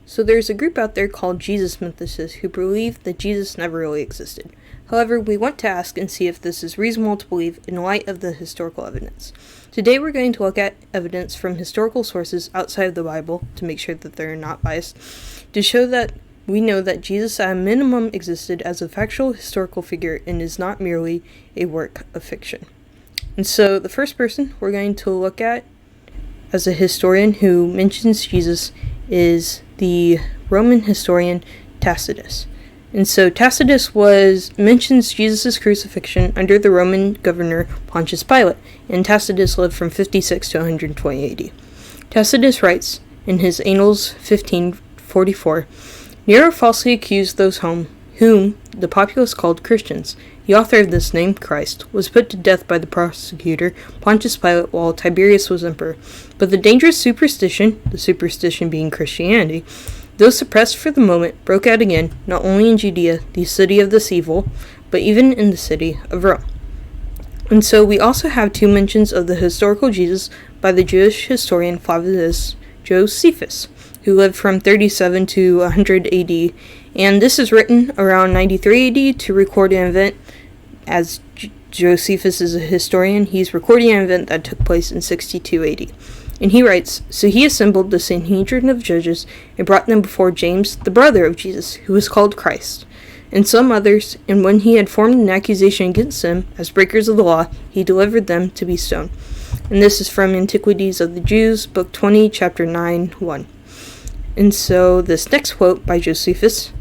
So there's a group out there called Jesus mythicists who believe that Jesus never really existed. However, we want to ask and see if this is reasonable to believe in light of the historical evidence. Today we're going to look at evidence from historical sources outside of the Bible to make sure that they're not biased, to show that we know that Jesus at a minimum existed as a factual historical figure and is not merely a work of fiction. And so the first person we're going to look at as a historian who mentions Jesus is the Roman historian Tacitus. And so Tacitus mentions Jesus' crucifixion under the Roman governor Pontius Pilate, and Tacitus lived from 56 to 120 AD. Tacitus writes in his Annals 1544, Nero falsely accused those whom the populace called Christians. The author of this name, Christ, was put to death by the prosecutor Pontius Pilate while Tiberius was emperor. But the dangerous superstition, the superstition being Christianity, though suppressed for the moment, broke out again, not only in Judea, the city of this evil, but even in the city of Rome. And so we also have two mentions of the historical Jesus by the Jewish historian Flavius Josephus, who lived from 37 to 100 AD, and this is written around 93 AD to record an event. As Josephus is a historian, he's recording an event that took place in 62 AD. And he writes, So he assembled the Sanhedrin of judges and brought them before James, the brother of Jesus, who was called Christ, and some others, and when he had formed an accusation against them as breakers of the law, he delivered them to be stoned. And this is from Antiquities of the Jews, Book 20, Chapter 9, 1. And so this next quote by Josephus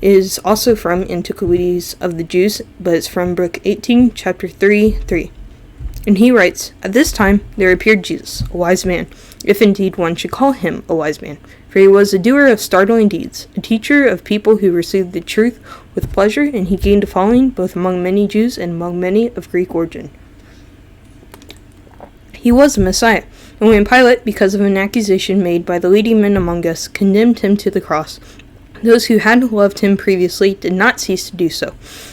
is also from Antiquities of the Jews, but it's from Book 18, Chapter 3, 3. And he writes, At this time there appeared Jesus, a wise man, if indeed one should call him a wise man, for he was a doer of startling deeds, a teacher of people who received the truth with pleasure, and he gained a following both among many Jews and among many of Greek origin. He was the Messiah, and when Pilate, because of an accusation made by the leading men among us, condemned him to the cross, those who had loved him previously did not cease to do so,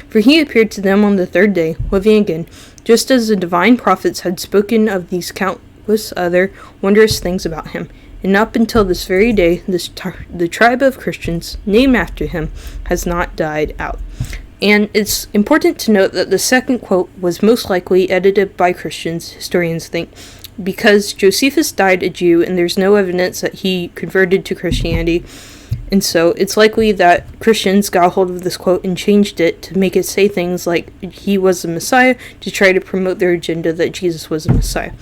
for he appeared to them on the third day, living again, just as the divine prophets had spoken of these countless other wondrous things about him. And up until this very day, the tribe of Christians, named after him, has not died out. And it's important to note that the second quote was most likely edited by Christians, historians think, because Josephus died a Jew and there's no evidence that he converted to Christianity. And so it's likely that Christians got a hold of this quote and changed it to make it say things like he was the Messiah to try to promote their agenda that Jesus was the Messiah.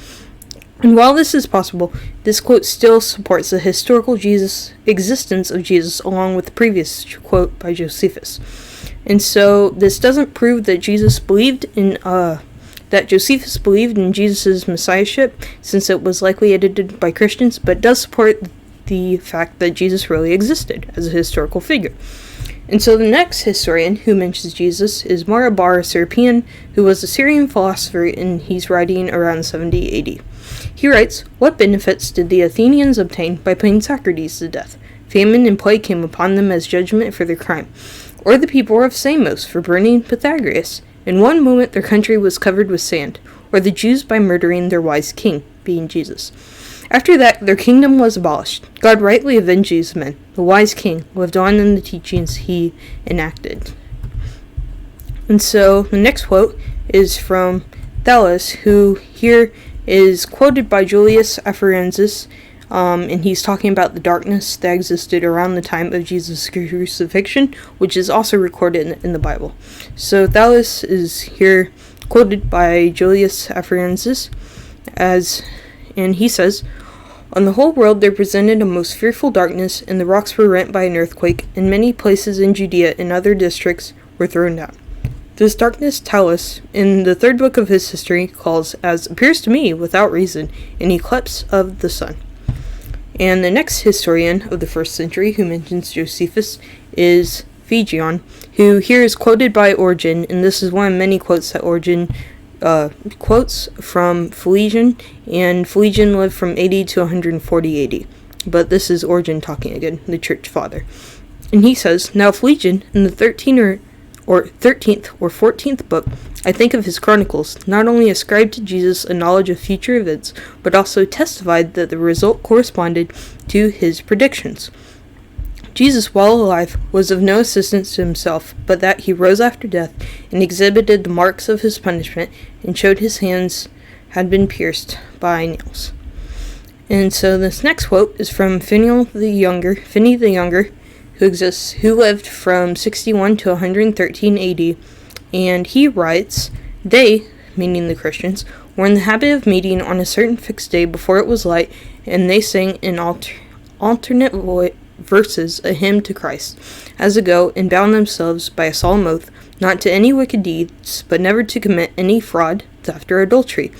And while this is possible, this quote still supports the historical existence of Jesus along with the previous quote by Josephus. And so this doesn't prove that Josephus believed in Jesus' messiahship, since it was likely edited by Christians, but does support the fact that Jesus really existed as a historical figure. And so the next historian who mentions Jesus is Marabar Serapion, who was a Syrian philosopher, and he's writing around 70 AD. He writes, What benefits did the Athenians obtain by putting Socrates to death? Famine and plague came upon them as judgment for their crime. Or the people of Samos for burning Pythagoras. In one moment their country was covered with sand. Or the Jews by murdering their wise king, being Jesus. After that, their kingdom was abolished. God rightly avenged these men. The wise king lived on in the teachings he enacted. And so, the next quote is from Thales, who here is quoted by Julius Afarensis, and he's talking about the darkness that existed around the time of Jesus' crucifixion, which is also recorded in the Bible. So, Thales is here quoted by Julius Afarensis and he says, On the whole world there presented a most fearful darkness, and the rocks were rent by an earthquake, and many places in Judea and other districts were thrown down. This darkness Thales, in the third book of his history, calls, as appears to me, without reason, an eclipse of the sun. And the next historian of the first century who mentions Josephus is Phlegon, who here is quoted by Origen, and this is one of many quotes that Origen quotes from Phlegon, and Phlegon lived from 80 to 140 AD. But this is Origen talking again, the church father. And he says, Now Phlegon, in the 13th or 14th book, I think of his chronicles, not only ascribed to Jesus a knowledge of future events, but also testified that the result corresponded to his predictions. Jesus, while alive, was of no assistance to himself, but that he rose after death, and exhibited the marks of his punishment, and showed his hands had been pierced by nails. And so this next quote is from Finney the Younger, who lived from 61 to 113 AD, and he writes, "They," meaning the Christians, "were in the habit of meeting on a certain fixed day before it was light, and they sang in alternate verses a hymn to Christ, as a go, and bound themselves by a solemn oath, not to any wicked deeds, but never to commit any fraud, theft, or adultery,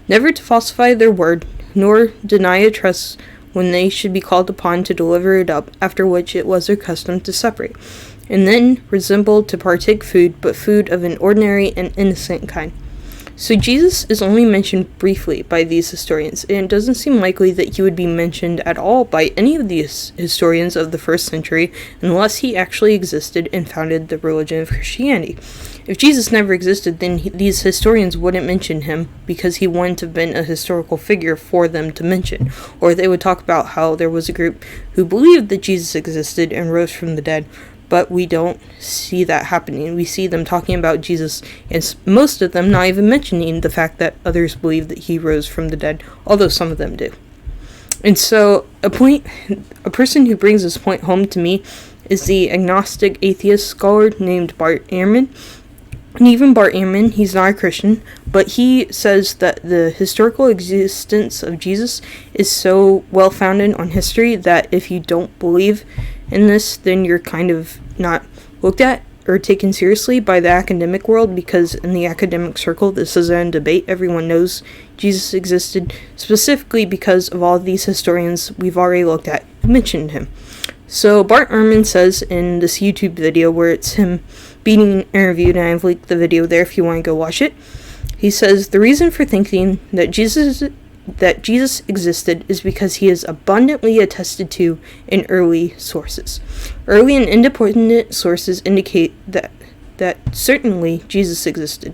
never to falsify their word, nor deny a trust when they should be called upon to deliver it up, after which it was their custom to separate, and then resembled to partake food, but food of an ordinary and innocent kind." So Jesus is only mentioned briefly by these historians, and it doesn't seem likely that he would be mentioned at all by any of these historians of the first century unless he actually existed and founded the religion of Christianity. If Jesus never existed, then these historians wouldn't mention him because he wouldn't have been a historical figure for them to mention, or they would talk about how there was a group who believed that Jesus existed and rose from the dead. But we don't see that happening. We see them talking about Jesus, and most of them not even mentioning the fact that others believe that he rose from the dead, although some of them do. And so, a person who brings this point home to me is the agnostic atheist scholar named Bart Ehrman. And even Bart Ehrman, he's not a Christian, but he says that the historical existence of Jesus is so well founded on history that if you don't believe in this, then you're kind of not looked at or taken seriously by the academic world, because in the academic circle, this is a debate. Everyone knows Jesus existed, specifically because of all of these historians we've already looked at who mentioned him. So Bart Ehrman says in this YouTube video where it's him being interviewed, and I've linked the video there if you want to go watch it, he says, "The reason for thinking that Jesus existed is because he is abundantly attested to in early sources. Early and independent sources indicate that certainly Jesus existed.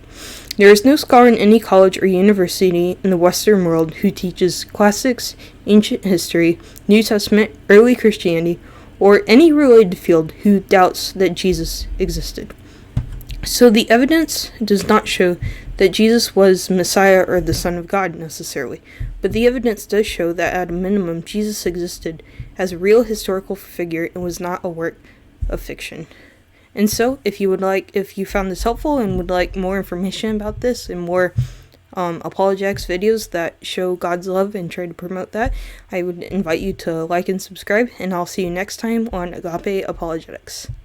There is no scholar in any college or university in the Western world who teaches classics, ancient history, New Testament, early Christianity, or any related field who doubts that Jesus existed. So the evidence does not show that Jesus was Messiah or the Son of God necessarily, but the evidence does show that at a minimum Jesus existed as a real historical figure and was not a work of fiction." And so if you found this helpful and would like more information about this and more apologetics videos that show God's love and try to promote that, I would invite you to like and subscribe, and I'll see you next time on Agape Apologetics.